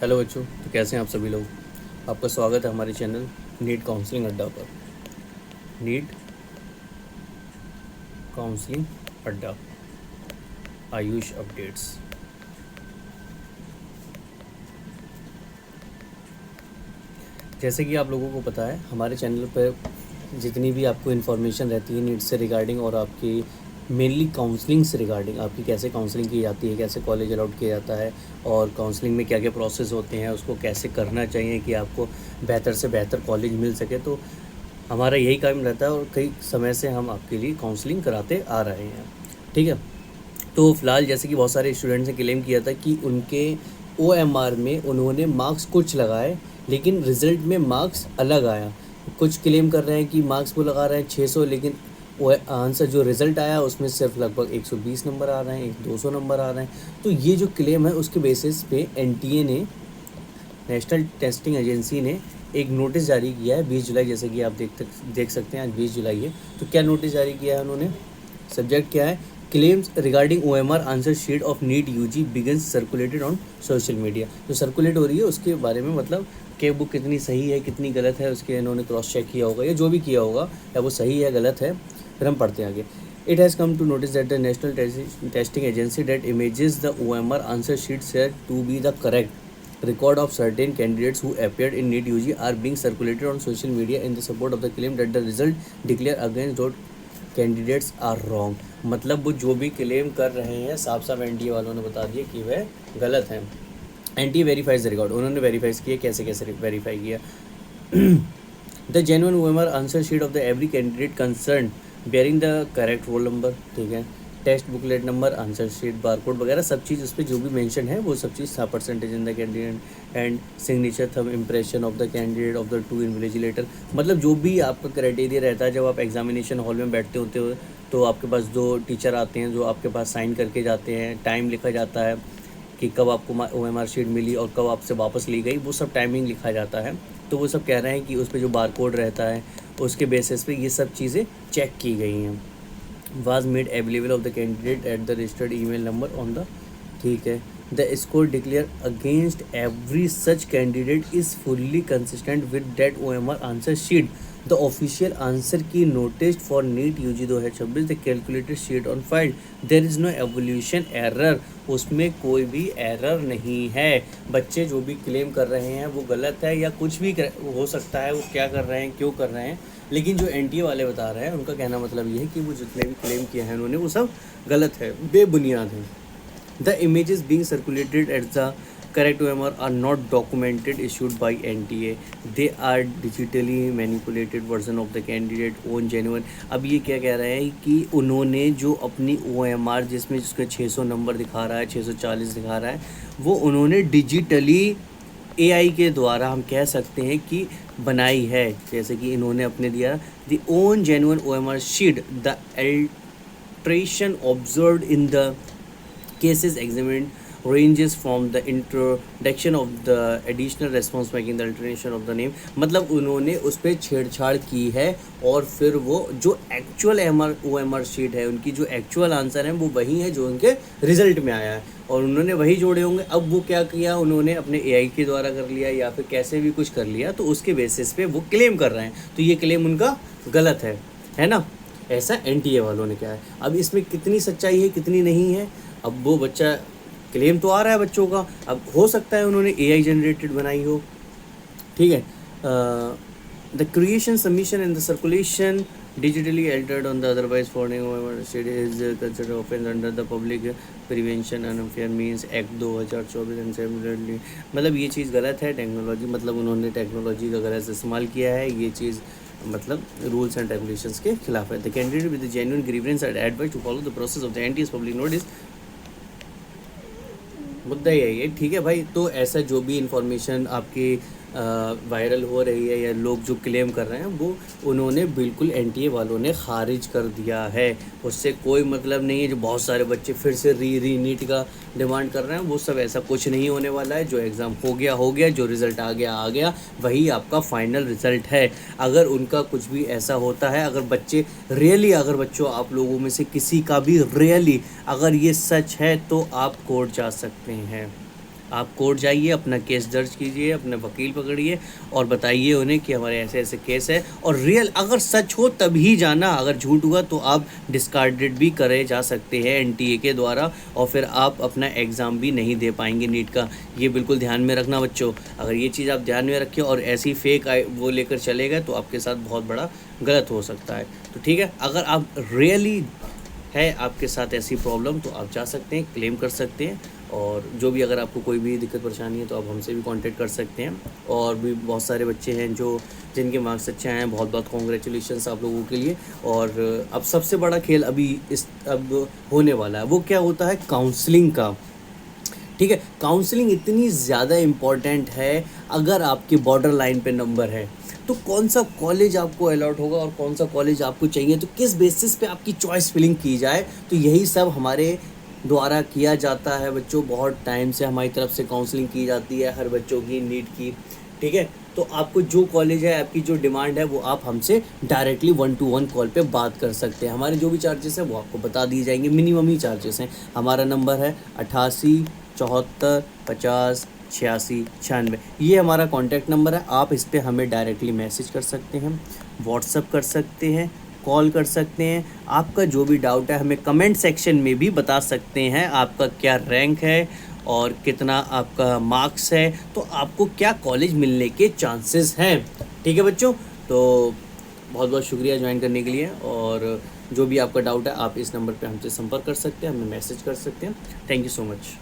Hello बच्चों, तो कैसे हैं आप सभी लोग। आपका स्वागत है हमारे चैनल नीट काउंसलिंग अड्डा पर। नीट काउंसलिंग अड्डा, आयुष अपडेट्स। जैसे कि आप लोगों को पता है, हमारे चैनल पर जितनी भी आपको इन्फॉर्मेशन रहती है नीट से रिगार्डिंग और आपकी मेनली काउंसलिंग से रिगार्डिंग, आपकी कैसे काउंसलिंग की जाती है, कैसे कॉलेज अलाउट किया जाता है और काउंसलिंग में क्या क्या प्रोसेस होते हैं, उसको कैसे करना चाहिए कि आपको बेहतर से बेहतर कॉलेज मिल सके, तो हमारा यही काम रहता है और कई समय से हम आपके लिए काउंसलिंग कराते आ रहे हैं। ठीक है, तो फ़िलहाल जैसे कि बहुत सारे स्टूडेंट्स ने क्लेम किया था कि उनके OMR में उन्होंने मार्क्स कुछ लगाए लेकिन रिज़ल्ट में मार्क्स अलग आया। कुछ क्लेम कर रहे हैं कि मार्क्स वो लगा रहे हैं 600, लेकिन वो आंसर जो रिज़ल्ट आया उसमें सिर्फ लगभग 120 नंबर आ रहे हैं, 200 नंबर आ रहे हैं। तो ये जो क्लेम है उसके बेसिस पे NTA ने, नेशनल टेस्टिंग एजेंसी ने एक नोटिस जारी किया है 20 जुलाई। जैसे कि आप देख सकते हैं आज 20 जुलाई है। तो क्या नोटिस जारी किया है उन्होंने, सब्जेक्ट क्या है, claims regarding OMR answer sheet of NEET UG being circulated on social media. जो सर्कुलेट हो रही है उसके बारे में, मतलब कि वो कितनी सही है कितनी गलत है, उसके इन्होंने क्रॉस चेक किया होगा या जो भी किया होगा, या वो सही है गलत है। फिर हम पढ़ते हैं आगे। It has come to notice that the National Testing Agency that images the OMR answer sheet said to be the correct record of certain candidates who appeared in NEET UG are being circulated on social media in the support of the claim that the result declared against those candidates are wrong। मतलब वो जो भी claim कर रहे हैं साफ साफ NTA वालों ने बता दिया कि वह गलत है। NTA वेरीफाइज द रिकॉर्ड, उन्होंने वेरीफाइज किया। कैसे कैसे वेरीफाई किया? The genuine OMR answer sheet of the every candidate concern bearing the correct roll number, ठीक है, test booklet number, answer sheet, barcode वगैरह सब चीज़ उस पर जो भी मेंशन है वो सब चीज़ 7% in the candidate and signature thumb impression of the candidate of the two invigilator. मतलब जो भी आपका क्राइटेरिया रहता है, जब आप एग्जामिनेशन हॉल में बैठते होते हो तो आपके पास 2 टीचर आते हैं जो आपके पास साइन करके जाते हैं, टाइम लिखा जाता है कि कब आपको OMR शीट मिली और कब आपसे वापस ली गई, वो सब टाइमिंग लिखा जाता है। तो वो सब कह रहे हैं कि उस पर जो बारकोड रहता है उसके बेसिस पे ये सब चीज़ें चेक की गई हैं। Was made available of the candidate at the registered email number on the, ठीक है, the score declare against every such candidate is fully consistent with that OMR answer sheet. The official answer key notice for NEET UG 2026 the calculated sheet on file, there is no evolution error. उसमें कोई भी error नहीं है। बच्चे जो भी claim कर रहे हैं वो गलत है या कुछ भी हो सकता है, वो क्या कर रहे हैं क्यों कर रहे हैं, लेकिन जो NTA वाले बता रहे हैं उनका कहना मतलब ये है कि वो जितने भी क्लेम किए हैं उन्होंने वो सब गलत है, बेबुनियाद है। The images being circulated at the correct OMR are not documented issued by NTA. They are digitally manipulated version of the candidate own genuine। अब ये क्या कह रहे हैं कि उन्होंने जो अपनी OMR जिसमें जिसका 600 नंबर दिखा रहा है, 640 दिखा रहा है, वो उन्होंने डिजिटली AI के द्वारा हम कह सकते हैं कि बनाई है। जैसे कि इन्होंने अपने दिया the own genuine OMR sheet, the alteration observed in the cases examined ranges from the introduction of the additional response making the alteration of the name। मतलब उन्होंने उस पर छेड़छाड़ की है और फिर वो जो एक्चुअल OMR शीट है, उनकी जो एक्चुअल आंसर है वो वही है जो उनके रिजल्ट में आया है और उन्होंने वही जोड़े होंगे। अब वो क्या किया, उन्होंने अपने AI के द्वारा कर लिया या फिर कैसे भी कुछ कर लिया, तो उसके बेसिस पे वो क्लेम कर रहे हैं। तो ये क्लेम उनका गलत है ना। ऐसा NTA वालों ने कहा है। अब इसमें कितनी सच्चाई है कितनी नहीं है, अब वो बच्चा क्लेम तो आ रहा है बच्चों का, अब हो सकता है उन्होंने AI जनरेटेड बनाई हो, ठीक है। The creation submission and the circulation digitally altered on the otherwise forwarding OMR sheet is considered offense under the Public Prevention and Unfair Means Act 2024 and similarly। मतलब ये चीज़ गलत है। टेक्नोलॉजी, मतलब उन्होंने टेक्नोलॉजी का गलत इस्तेमाल किया है, ये चीज़ मतलब रूल्स एंड रेगुलेशंस के खिलाफ है। The candidate with the genuine grievance are advised to follow the process of the NTA's public notice. मुद्दा यही है, ठीक है भाई। तो ऐसा जो भी इंफॉर्मेशन आपकी वायरल हो रही है या लोग जो क्लेम कर रहे हैं वो उन्होंने बिल्कुल NTA वालों ने खारिज कर दिया है। उससे कोई मतलब नहीं है। जो बहुत सारे बच्चे फिर से री नीट का डिमांड कर रहे हैं, वो सब ऐसा कुछ नहीं होने वाला है। जो एग्ज़ाम हो गया, जो रिज़ल्ट आ गया, वही आपका फाइनल रिज़ल्ट है। अगर उनका कुछ भी ऐसा होता है, अगर बच्चे रियली, अगर बच्चों आप लोगों में से किसी का भी रियली अगर ये सच है तो आप कोर्ट जा सकते हैं। आप कोर्ट जाइए, अपना केस दर्ज कीजिए, अपने वकील पकड़िए और बताइए उन्हें कि हमारे ऐसे ऐसे केस है, और रियल अगर सच हो तभी जाना, अगर झूठ हुआ तो आप डिस्कार्डेड भी करे जा सकते हैं एनटीए के द्वारा, और फिर आप अपना एग्ज़ाम भी नहीं दे पाएंगे नीट का। ये बिल्कुल ध्यान में रखना बच्चों, अगर ये चीज़ आप ध्यान में रखें और ऐसी फेक वो लेकर चले गए तो आपके साथ बहुत बड़ा गलत हो सकता है। तो ठीक है, अगर आप रियली है आपके साथ ऐसी प्रॉब्लम तो आप जा सकते हैं, क्लेम कर सकते हैं, और जो भी अगर आपको कोई भी दिक्कत परेशानी है तो आप हमसे भी कांटेक्ट कर सकते हैं। और भी बहुत सारे बच्चे हैं जो जिनके मार्क्स अच्छे आए हैं, बहुत बहुत कॉन्ग्रेचुलेशंस आप लोगों के लिए। और अब सबसे बड़ा खेल अब होने वाला है, वो क्या होता है, काउंसलिंग का। ठीक है, काउंसलिंग इतनी ज़्यादा इम्पॉर्टेंट है। अगर आपके बॉर्डर लाइन पे नंबर है तो कौन सा कॉलेज आपको अलॉट होगा और कौन सा कॉलेज आपको चाहिए, तो किस बेसिस पे आपकी चॉइस फिलिंग की जाए, तो यही सब हमारे द्वारा किया जाता है बच्चों। बहुत टाइम से हमारी तरफ से काउंसलिंग की जाती है हर बच्चों की नीट की। ठीक है, तो आपको जो कॉलेज है, आपकी जो डिमांड है, वो आप हमसे डायरेक्टली 1-to-1 कॉल पे बात कर सकते हैं। हमारे जो भी चार्जेस हैं वो आपको बता दिए जाएंगे, मिनिमम ही चार्जेस हैं। हमारा नंबर है 88 74 50 86 96। ये हमारा कॉन्टैक्ट नंबर है, आप इस पर हमें डायरेक्टली मैसेज कर सकते हैं, व्हाट्सअप कर सकते हैं, कॉल कर सकते हैं। आपका जो भी डाउट है हमें कमेंट सेक्शन में भी बता सकते हैं, आपका क्या रैंक है और कितना आपका मार्क्स है, तो आपको क्या कॉलेज मिलने के चांसेस हैं। ठीक है बच्चों, तो बहुत बहुत शुक्रिया ज्वाइन करने के लिए, और जो भी आपका डाउट है आप इस नंबर पे हमसे संपर्क कर सकते हैं, हमें मैसेज कर सकते हैं। Thank you so much.